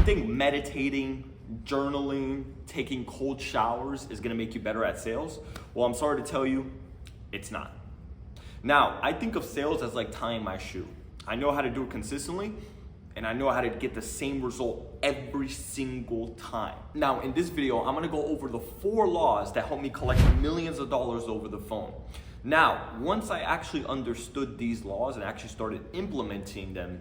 think meditating, journaling, taking cold showers is gonna make you better at sales? Well, I'm sorry to tell you, it's not. Now, I think of sales as like tying my shoe. I know how to do it consistently, and I know how to get the same result every single time. Now, in this video, I'm gonna go over the 4 laws that help me collect millions of dollars over the phone. Now, once I actually understood these laws and actually started implementing them,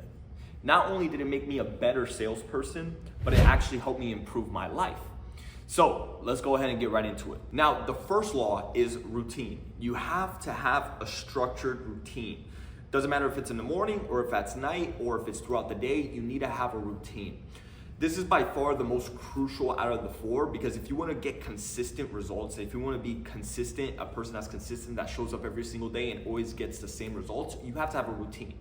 not only did it make me a better salesperson, but it actually helped me improve my life. So let's go ahead and get right into it. Now, the first law is routine. You have to have a structured routine. Doesn't matter if it's in the morning or if that's night or if it's throughout the day, you need to have a routine. This is by far the most crucial out of the 4, because if you want to get consistent results, if you want to be consistent, a person that's consistent, that shows up every single day and always gets the same results, you have to have a routine.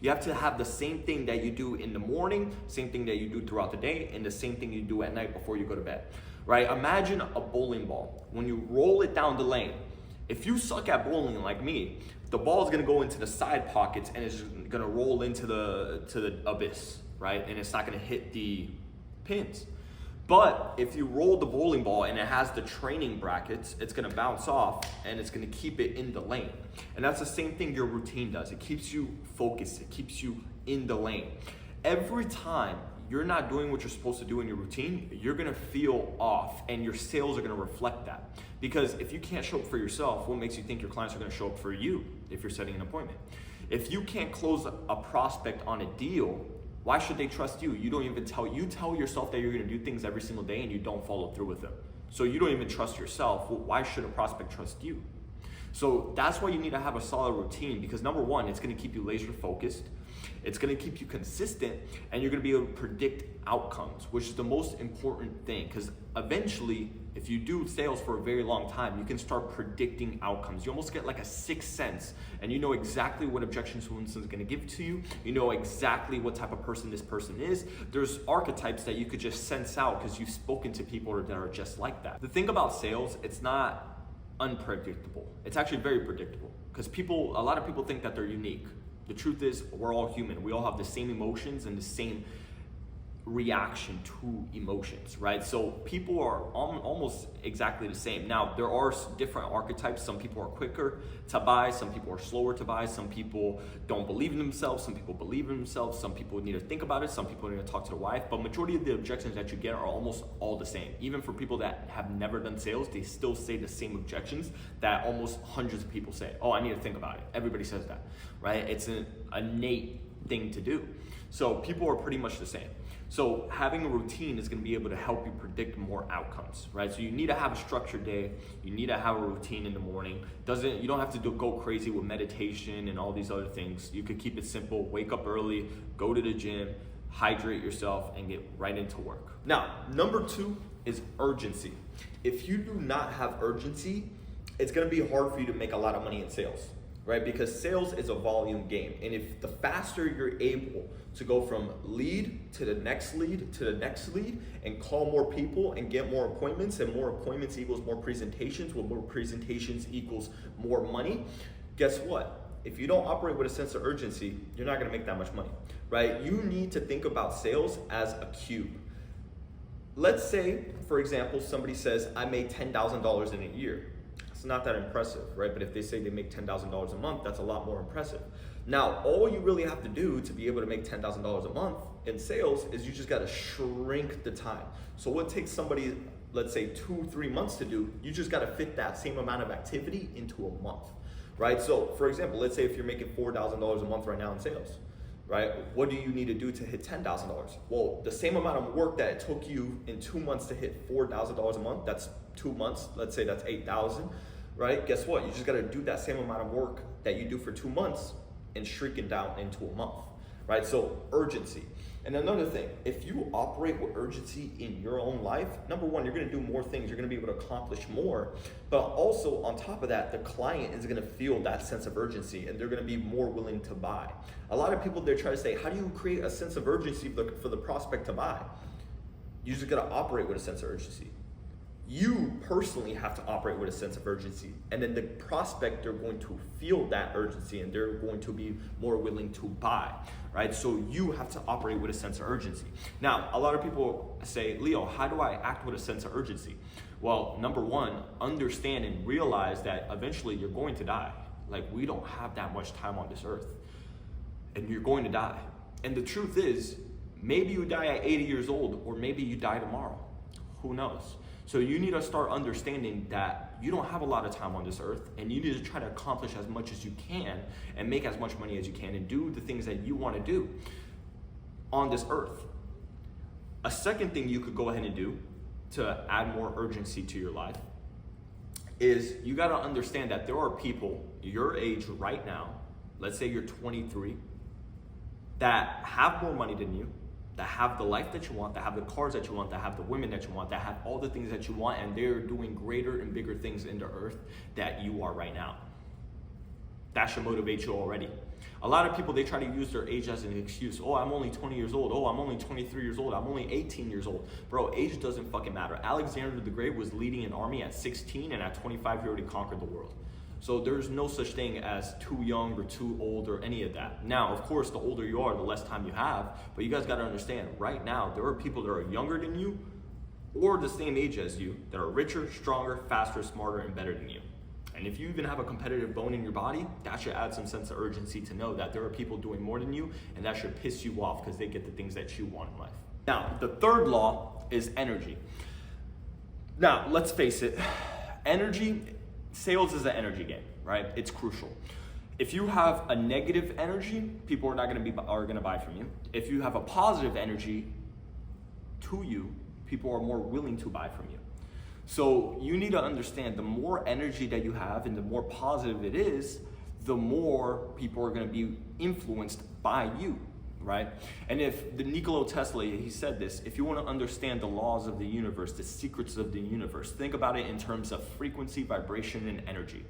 You have to have the same thing that you do in the morning, same thing that you do throughout the day, and the same thing you do at night before you go to bed, right? Imagine a bowling ball. When you roll it down the lane, if you suck at bowling like me, the ball is gonna go into the side pockets and it's gonna roll into the abyss, right? And it's not gonna hit the pins. But if you roll the bowling ball and it has the training brackets, it's gonna bounce off and it's gonna keep it in the lane. And that's the same thing your routine does. It keeps you focused, it keeps you in the lane. Every time you're not doing what you're supposed to do in your routine, you're gonna feel off and your sales are gonna reflect that. Because if you can't show up for yourself, what makes you think your clients are gonna show up for you if you're setting an appointment? If you can't close a prospect on a deal, why should they trust you? You don't even you tell yourself that you're gonna do things every single day and you don't follow through with them. So you don't even trust yourself. Well, why should a prospect trust you? So that's why you need to have a solid routine, because number 1, it's gonna keep you laser focused. It's gonna keep you consistent, and you're gonna be able to predict outcomes, which is the most important thing, because eventually, if you do sales for a very long time, you can start predicting outcomes. You almost get like a 6th sense, and you know exactly what objections someone's gonna give to you. You know exactly what type of person this person is. There's archetypes that you could just sense out because you've spoken to people that are just like that. The thing about sales, it's not unpredictable. It's actually very predictable, because a lot of people think that they're unique. The truth is, we're all human. We all have the same emotions and the same reaction to emotions, right? So people are almost exactly the same. Now, there are different archetypes. Some people are quicker to buy, some people are slower to buy, some people don't believe in themselves, some people believe in themselves, some people need to think about it, some people need to talk to their wife, but majority of the objections that you get are almost all the same. Even for people that have never done sales, they still say the same objections that almost hundreds of people say. Oh, I need to think about it. Everybody says that, right? It's an innate thing to do. So people are pretty much the same. So having a routine is gonna be able to help you predict more outcomes, right? So you need to have a structured day. You need to have a routine in the morning. You don't have to go crazy with meditation and all these other things. You could keep it simple, wake up early, go to the gym, hydrate yourself, and get right into work. Now, number 2 is urgency. If you do not have urgency, it's gonna be hard for you to make a lot of money in sales, right? Because sales is a volume game. And if the faster you're able to go from lead to the next lead to the next lead and call more people and get more appointments, and more appointments equals more presentations, with more presentations equals more money, guess what? If you don't operate with a sense of urgency, you're not gonna make that much money, right? You need to think about sales as a cube. Let's say, for example, somebody says, I made $10,000 in a year. It's not that impressive, right? But if they say they make $10,000 a month, that's a lot more impressive. Now, all you really have to do to be able to make $10,000 a month in sales is you just gotta shrink the time. So what takes somebody, let's say 2-3 months to do, you just gotta fit that same amount of activity into a month, right? So for example, let's say if you're making $4,000 a month right now in sales, right? What do you need to do to hit $10,000? Well, the same amount of work that it took you in 2 months to hit $4,000 a month, that's 2 months, let's say that's 8,000, right? Guess what? You just gotta do that same amount of work that you do for 2 months and shrink it down into a month, right? So urgency. And another thing, if you operate with urgency in your own life, number 1, you're gonna do more things, you're gonna be able to accomplish more, but also on top of that, the client is gonna feel that sense of urgency and they're gonna be more willing to buy. A lot of people, they try to say, how do you create a sense of urgency for the prospect to buy? You just gotta operate with a sense of urgency. You personally have to operate with a sense of urgency, and then the prospect, they're going to feel that urgency and they're going to be more willing to buy, right? So you have to operate with a sense of urgency. Now, a lot of people say, Leo, how do I act with a sense of urgency? Well, number one, understand and realize that eventually you're going to die. Like, we don't have that much time on this earth, and you're going to die. And the truth is, maybe you die at 80 years old, or maybe you die tomorrow. Who knows? So you need to start understanding that you don't have a lot of time on this earth, and you need to try to accomplish as much as you can and make as much money as you can and do the things that you want to do on this earth. A second thing you could go ahead and do to add more urgency to your life is you got to understand that there are people your age right now, let's say you're 23, that have more money than you, that have the life that you want, that have the cars that you want, that have the women that you want, that have all the things that you want, and they're doing greater and bigger things in the earth that you are right now. That should motivate you already. A lot of people, they try to use their age as an excuse. Oh, I'm only 20 years old. Oh, I'm only 23 years old. I'm only 18 years old. Bro, age doesn't fucking matter. Alexander the Great was leading an army at 16, and at 25, he already conquered the world. So there's no such thing as too young or too old or any of that. Now, of course, the older you are, the less time you have, but you guys gotta understand, right now, there are people that are younger than you or the same age as you that are richer, stronger, faster, smarter, and better than you. And if you even have a competitive bone in your body, that should add some sense of urgency to know that there are people doing more than you, and that should piss you off because they get the things that you want in life. Now, the third law is energy. Now, let's face it, sales is an energy game, right? It's crucial. If you have a negative energy, people are gonna buy from you. If you have a positive energy to you, people are more willing to buy from you. So you need to understand, the more energy that you have and the more positive it is, the more people are gonna be influenced by you, right? And if the Nikola Tesla, he said this, if you wanna understand the laws of the universe, the secrets of the universe, think about it in terms of frequency, vibration, and energy.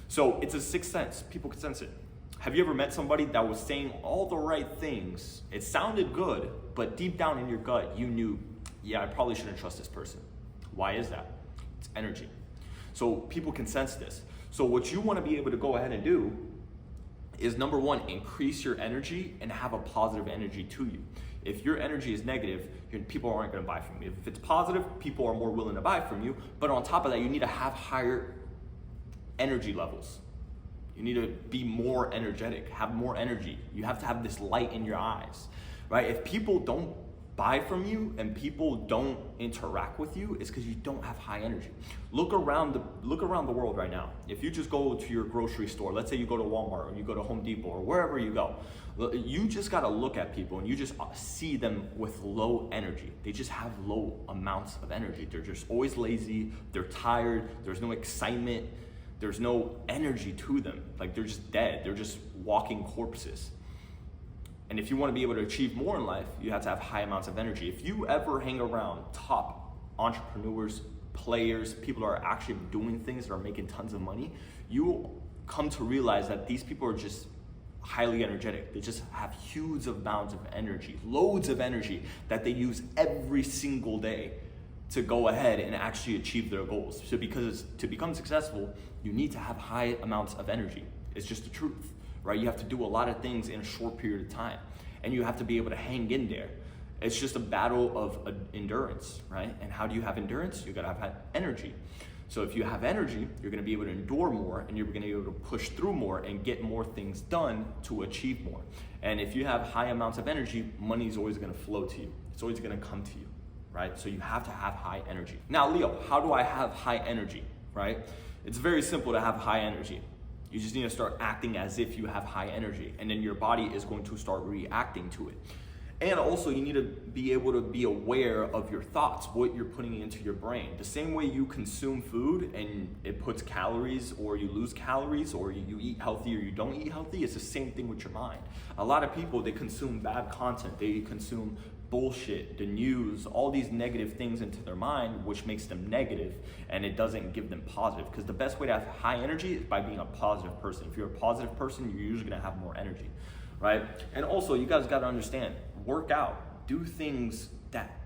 So it's a sixth sense, people can sense it. Have you ever met somebody that was saying all the right things? It sounded good, but deep down in your gut, you knew, yeah, I probably shouldn't trust this person. Why is that? It's energy. So people can sense this. So what you wanna be able to go ahead and do is, number one, increase your energy and have a positive energy to you. If your energy is negative, people aren't gonna buy from you. If it's positive, people are more willing to buy from you. But on top of that, you need to have higher energy levels. You need to be more energetic, have more energy. You have to have this light in your eyes, right? If people don't buy from you and people don't interact with you, it's because you don't have high energy. Look around the world right now. If you just go to your grocery store, let's say you go to Walmart or you go to Home Depot or wherever you go, you just gotta look at people and you just see them with low energy. They just have low amounts of energy. They're just always lazy, they're tired, there's no excitement, there's no energy to them. Like, they're just dead, they're just walking corpses. And if you want to be able to achieve more in life, you have to have high amounts of energy. If you ever hang around top entrepreneurs, players, people that are actually doing things that are making tons of money, you will come to realize that these people are just highly energetic. They just have huge amounts of energy, loads of energy that they use every single day to go ahead and actually achieve their goals. So because to become successful, you need to have high amounts of energy. It's just the truth. Right? You have to do a lot of things in a short period of time, and you have to be able to hang in there. It's just a battle of endurance, right? And how do you have endurance? You gotta have energy. So if you have energy, you're gonna be able to endure more, and you're gonna be able to push through more and get more things done to achieve more. And if you have high amounts of energy, money is always gonna flow to you. It's always gonna come to you, right? So you have to have high energy. Now, Leo, how do I have high energy, right? It's very simple to have high energy. You just need to start acting as if you have high energy, and then your body is going to start reacting to it. And also, you need to be able to be aware of your thoughts, what you're putting into your brain. The same way you consume food and it puts calories, or you lose calories, or you eat healthy or you don't eat healthy, it's the same thing with your mind. A lot of people, they consume bad content, they consume bullshit, the news, all these negative things into their mind, which makes them negative, and it doesn't give them positive. Because the best way to have high energy is by being a positive person. If you're a positive person, you're usually gonna have more energy, right? And also, you guys gotta understand, work out, do things that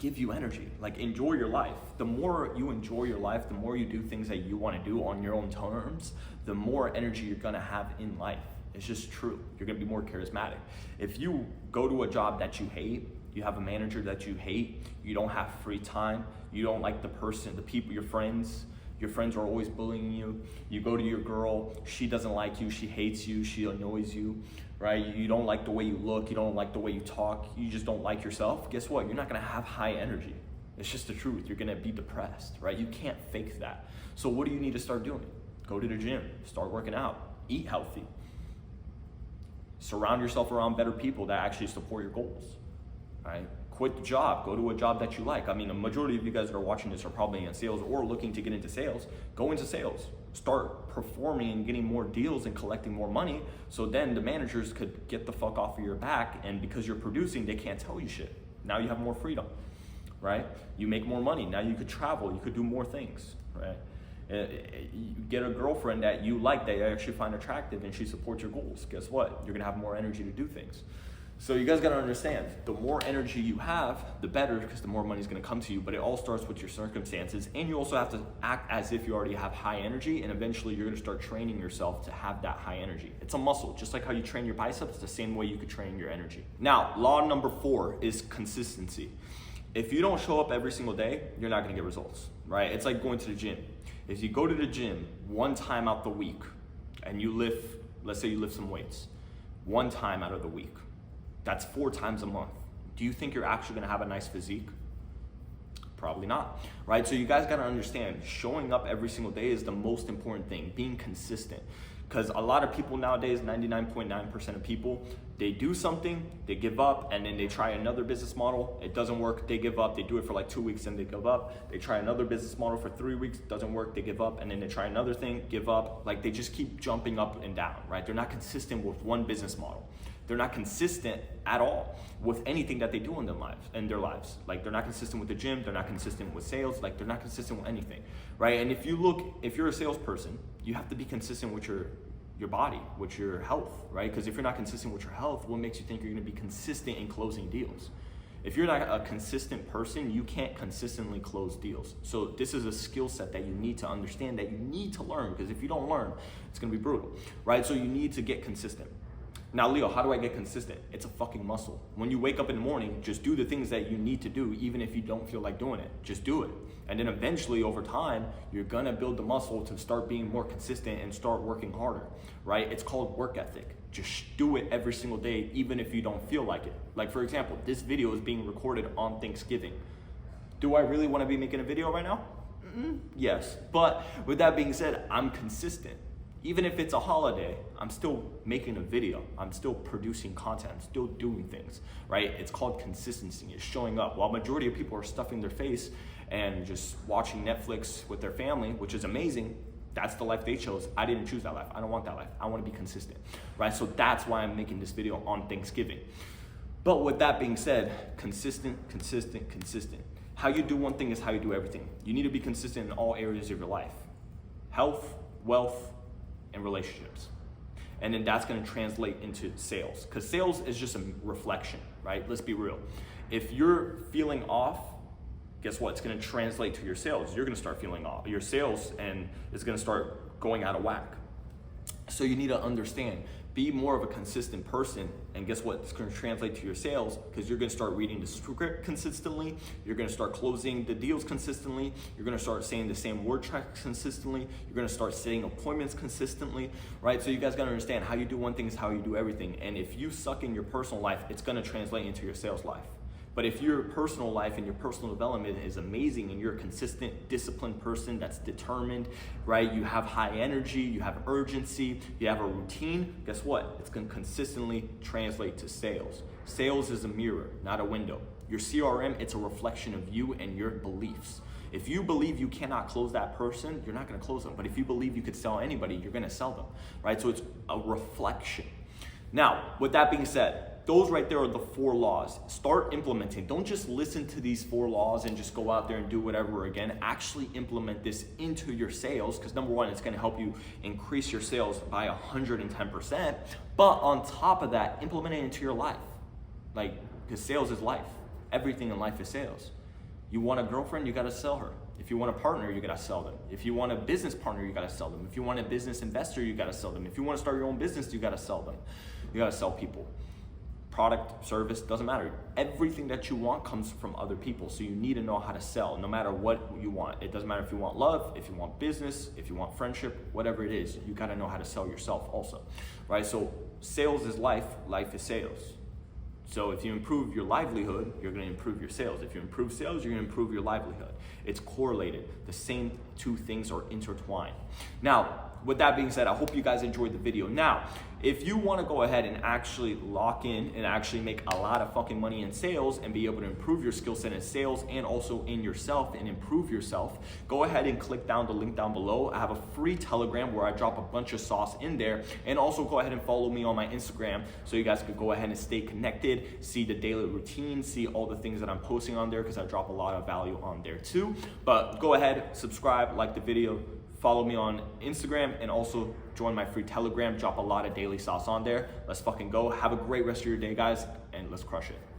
give you energy. Like, enjoy your life. The more you enjoy your life, the more you do things that you want to do on your own terms, the more energy you're going to have in life. It's just true. You're going to be more charismatic. If you go to a job that you hate, you have a manager that you hate, you don't have free time, you don't like the person, the people, your friends are always bullying you, you go to your girl, she doesn't like you, she hates you, she annoys you, right? You don't like the way you look, you don't like the way you talk, you just don't like yourself. Guess what? You're not gonna have high energy. It's just the truth. You're gonna be depressed, right? You can't fake that. So what do you need to start doing? Go to the gym, start working out, eat healthy. Surround yourself around better people that actually support your goals, right? Quit the job, go to a job that you like. I mean, a majority of you guys that are watching this are probably in sales or looking to get into sales. Go into sales, start performing and getting more deals and collecting more money, so then the managers could get the fuck off of your back, and because you're producing, they can't tell you shit. Now you have more freedom, right? You make more money, now you could travel, you could do more things, right? You get a girlfriend that you like, that you actually find attractive, and she supports your goals. Guess what? You're gonna have more energy to do things. So you guys gotta understand, the more energy you have, the better, because the more money is gonna come to you, but it all starts with your circumstances, and you also have to act as if you already have high energy, and eventually you're gonna start training yourself to have that high energy. It's a muscle, just like how you train your biceps, the same way you could train your energy. Now, law number 4 is consistency. If you don't show up every single day, you're not gonna get results, right? It's like going to the gym. If you go to the gym one time out the week, and you lift, let's say you lift some weights, one time out of the week, that's 4 times a month. Do you think you're actually gonna have a nice physique? Probably not, right? So you guys gotta understand, showing up every single day is the most important thing, being consistent. Because a lot of people nowadays, 99.9% of people, they do something, they give up, and then they try another business model, it doesn't work, they give up, they do it for like 2 weeks and they give up, they try another business model for 3 weeks, doesn't work, they give up, and then they try another thing, give up. Like, they just keep jumping up and down, right? They're not consistent with one business model. They're not consistent at all with anything that they do in their lives. Like, they're not consistent with the gym, they're not consistent with sales, like they're not consistent with anything, right? And if you're a salesperson, you have to be consistent with your body, with your health, right? Because if you're not consistent with your health, what makes you think you're gonna be consistent in closing deals? If you're not a consistent person, you can't consistently close deals. So this is a skill set that you need to understand, that you need to learn, because if you don't learn, it's gonna be brutal, right? So you need to get consistent. Now, Leo, how do I get consistent? It's a fucking muscle. When you wake up in the morning, just do the things that you need to do, even if you don't feel like doing it. Just do it. And then eventually, over time, you're gonna build the muscle to start being more consistent and start working harder, right? It's called work ethic. Just do it every single day, even if you don't feel like it. Like, for example, this video is being recorded on Thanksgiving. Do I really wanna be making a video right now? Yes. But with that being said, I'm consistent. Even if it's a holiday, I'm still making a video. I'm still producing content. I'm still doing things, right? It's called consistency. It's showing up. While majority of people are stuffing their face and just watching Netflix with their family, which is amazing, that's the life they chose. I didn't choose that life. I don't want that life. I want to be consistent, right? So that's why I'm making this video on Thanksgiving. But with that being said, consistent. How you do one thing is how you do everything. You need to be consistent in all areas of your life. Health, wealth, and relationships. And then that's gonna translate into sales, because sales is just a reflection, right? Let's be real. If you're feeling off, guess what? It's gonna translate to your sales. You're gonna start feeling off, your sales, and it's gonna start going out of whack. So you need to understand, be more of a consistent person, and guess what? It's gonna translate to your sales, because you're gonna start reading the script consistently, you're gonna start closing the deals consistently, you're gonna start saying the same word tracks consistently, you're gonna start setting appointments consistently, right? So you guys gotta understand, how you do one thing is how you do everything. And if you suck in your personal life, it's gonna translate into your sales life. But if your personal life and your personal development is amazing and you're a consistent, disciplined person that's determined, right? You have high energy, you have urgency, you have a routine, guess what? It's gonna consistently translate to sales. Sales is a mirror, not a window. Your CRM, it's a reflection of you and your beliefs. If you believe you cannot close that person, you're not gonna close them. But if you believe you could sell anybody, you're gonna sell them, right? So it's a reflection. Now, with that being said, those right there are the 4 laws. Start implementing. Don't just listen to these 4 laws and just go out there and do whatever again. Actually implement this into your sales, because number 1, it's gonna help you increase your sales by 110%. But on top of that, implement it into your life. Like, because sales is life. Everything in life is sales. You want a girlfriend, you gotta sell her. If you want a partner, you gotta sell them. If you want a business partner, you gotta sell them. If you want a business investor, you gotta sell them. If you wanna start your own business, you gotta sell them. You gotta sell people. Product, service, doesn't matter. Everything that you want comes from other people. So you need to know how to sell no matter what you want. It doesn't matter if you want love, if you want business, if you want friendship, whatever it is, you gotta know how to sell yourself also, right? So sales is life, life is sales. So if you improve your livelihood, you're gonna improve your sales. If you improve sales, you're gonna improve your livelihood. It's correlated. The same two things are intertwined. Now, with that being said, I hope you guys enjoyed the video. Now, if you wanna go ahead and actually lock in and actually make a lot of fucking money in sales and be able to improve your skill set in sales and also in yourself and improve yourself, go ahead and click down the link down below. I have a free Telegram where I drop a bunch of sauce in there, and also go ahead and follow me on my Instagram so you guys could go ahead and stay connected, see the daily routine, see all the things that I'm posting on there because I drop a lot of value on there too. But go ahead, subscribe, like the video, follow me on Instagram, and also join my free Telegram. Drop a lot of daily sauce on there. Let's fucking go. Have a great rest of your day, guys, and let's crush it.